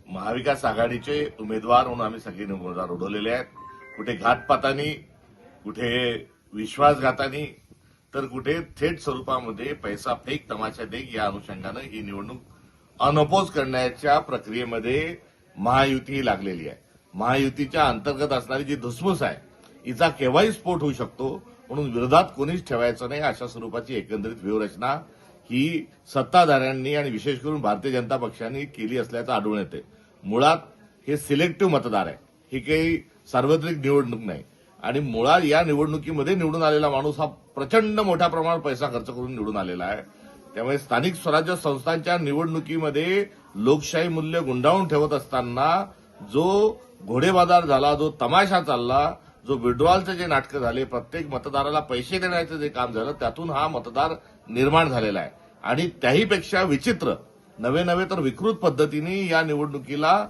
महाविकास आघाडीचे उमेदवार म्हणून आम्ही सगळे उमेदवार उडवलेले आहेत. कुठे घातपातानी, कुठे विश्वासघातानी, तर कुठे थेट स्वरूपामध्ये पैसा फेक तमाशा देख या अनुषंगानं ही निवडणूक अनअपोज करण्याच्या प्रक्रियेमध्ये महायुती लागलेली आहे. महायुतीच्या अंतर्गत असणारी जी धुसफूस आहे हिचा केव्हाही स्फोट होऊ शकतो, म्हणून विरोधात कोणीच ठेवायचं नाही अशा स्वरूपाची एकंदरीत व्यूहरचना ही सत्ताधाऱ्यांनी आणि विशेष करून भारतीय जनता पक्षाने केली असल्याचं आढळून येते. मुळात हे सिलेक्टिव्ह मतदार आहे, ही काही सार्वत्रिक निवडणूक नाही. आणि मुळात या निवडणुकीमध्ये निवडून आलेला माणूस हा प्रचंड मोठ्या प्रमाणात पैसा खर्च करून निवडून आलेला आहे. त्यामुळे स्थानिक स्वराज्य संस्थांच्या निवडणुकीमध्ये लोकशाही मूल्य गुंडाळून ठेवत असताना जो घोडेबाजार झाला, जो तमाशा चालला, जो विड्रॉलचे जे नाटकं झाले, प्रत्येक मतदाराला पैसे देण्याचं जे काम झालं, त्यातून हा मतदार निर्माण झालेला आहे. आणि त्याहीपेक्षा विचित्र नवे तर विकृत पद्धतीने या निवडणुकीला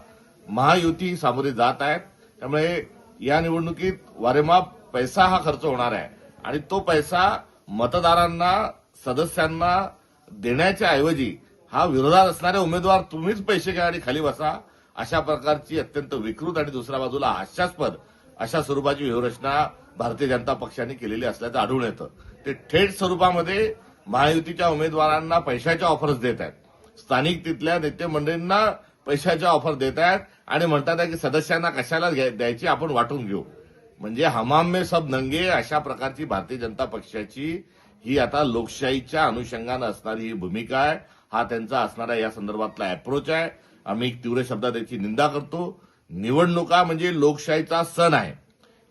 महायुती सामोरे जात आहेत. त्यामुळे या निवडणुकीत वारेमाप पैसा हा खर्च होणार आहे आणि तो पैसा मतदारांना, सदस्यांना देण्याच्या ऐवजी हा विरोधात असणारे उमेदवार तुम्हीच पैसे घ्या आणि खाली बसा अशा प्रकारची अत्यंत विकृत आणि दुसऱ्या बाजूला हास्यास्पद अशा स्वरूपाची व्यूहरचना भारतीय जनता पक्षाने केलेली असल्याचं आढळून येतं. ते थेट स्वरूपामध्ये महायुतीच्या उमेदवारांना पैशाच्या ऑफर्स देत आहेत, स्थानिक तिथल्या नेते मंडळींना पैशाच्या ऑफर देत आहेत आणि म्हणतात आहे की सदस्यांना कशाला द्यायची, आपण वाटून घेऊ. म्हणजे हमाम में सब नंगे अशा प्रकारची भारतीय जनता पक्षाची ही आता लोकशाहीच्या अनुषंगानं असणारी ही भूमिका आहे, हा त्यांचा असणारा या संदर्भातला अप्रोच आहे. आम्ही तीव्र शब्दात याची निंदा करतो. निवडणुका म्हणजे लोकशाहीचा सण आहे.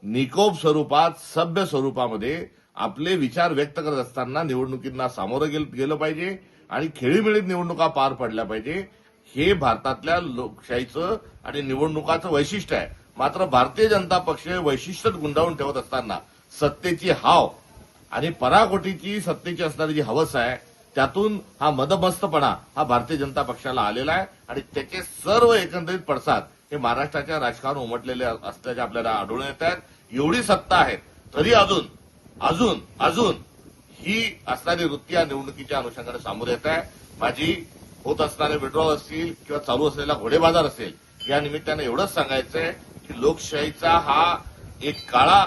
निकोप स्वरूपात, सभ्य स्वरूपामध्ये आपले विचार व्यक्त करत असताना निवडणुकींना सामोरं गेलं पाहिजे आणि खेळीमेळीत निवडणुका पार पडल्या पाहिजे. हे भारतातल्या लोकशाहीचं आणि निवडणुकाचं वैशिष्ट्य आहे. मात्र भारतीय जनता पक्ष वैशिष्ट्य गुंडाळून ठेवत असताना सत्तेची हाव आणि पराकोटीची सत्तेची असणारी जी हवस आहे, त्यातून हा मदमस्तपणा हा भारतीय जनता पक्षाला आलेला आहे आणि त्याचे सर्व एकंदरीत पडसाद हे महाराष्ट्राच्या राजकारण उमटलेले असल्याचे आपल्याला आढळून येत आहेत. एवढी सत्ता आहे तरी अजून ही असणारी वृत्ती या निवडणुकीच्या अनुषंगाने सामोरे येत आहे. माझी होत असणारे विड्रॉल असतील किंवा चालू असलेला घोडेबाजार असेल, या निमित्ताने एवढंच सांगायचंय की लोकशाहीचा हा एक काळा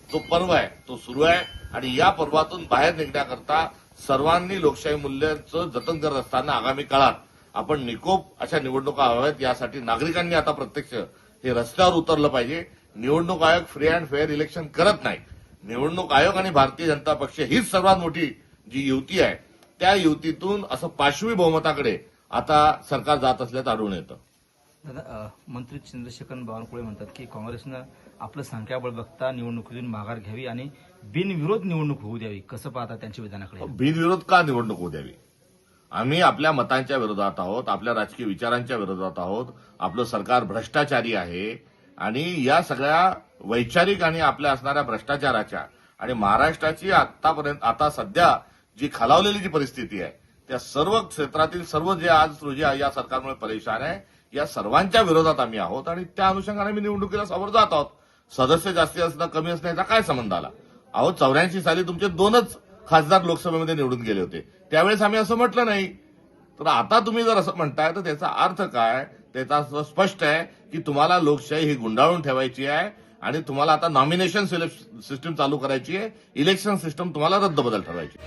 जो पर्व आहे तो सुरू आहे आणि या पर्वातून बाहेर निघण्याकरता सर्वांनी लोकशाही मूल्यांचं जतन करत असताना आगामी काळात आपण निकोप अशा निवडणुका हव्यात. यासाठी नागरिकांनी आता प्रत्यक्ष हे रस्त्यावर उतरलं पाहिजे. निवडणूक आयोग फ्री अँड फेअर इलेक्शन करत नाही. निवडणूक आयोग आणि भारतीय जनता पक्ष हीच सर्वात मोठी जी युती आहे, त्या युतीतून असं पाशवी बहुमताकडे आता सरकार जात असल्याचं आढळून येतं. दादा, मंत्री चंद्रशेखर बावनकुळे म्हणतात की काँग्रेसनं आपलं संख्याबळ बघता निवडणुकीतून माघार घ्यावी आणि बिनविरोध निवडणूक होऊ द्यावी. कसं पाहता त्यांच्या विधानाकडे? बिनविरोध का निवडणूक होऊ द्यावी? आम्ही आपल्या मतांच्या विरोधात आहोत, आपल्या राजकीय विचारांच्या विरोधात आहोत. आपलं सरकार भ्रष्टाचारी आहे आणि या सगळ्या वैचारिक आणि आपल्या असणाऱ्या भ्रष्टाचाराच्या आणि महाराष्ट्राची आता सध्या जी खालावलेली जी परिस्थिती आहे, त्या सर्व क्षेत्रातील सर्व जे आज रोजी या सरकारमुळे परेशान आहे, या सर्वांच्या विरोधात आम्ही आहोत आणि त्या अनुषंगाने आम्ही निवडणुकीला समोर जात आहोत. सदस्य जास्ती असणं कमी असण्याचा काय संबंध आला? अहो, 84 साली तुमचे 2च खासदार लोकसभेमध्ये निवडून गेले होते, त्यावेळेस आम्ही असं म्हटलं नाही. तर आता तुम्ही जर असं म्हणताय तर त्याचा अर्थ काय? त्याचा स्पष्ट आहे की तुम्हाला लोकशाही ही गुंडाळून ठेवायची आहे आणि तुम्हाला आता नॉमिनेशन सिस्टीम चालू करायची आहे, इलेक्शन सिस्टम तुम्हाला रद्दबदल ठरवायची.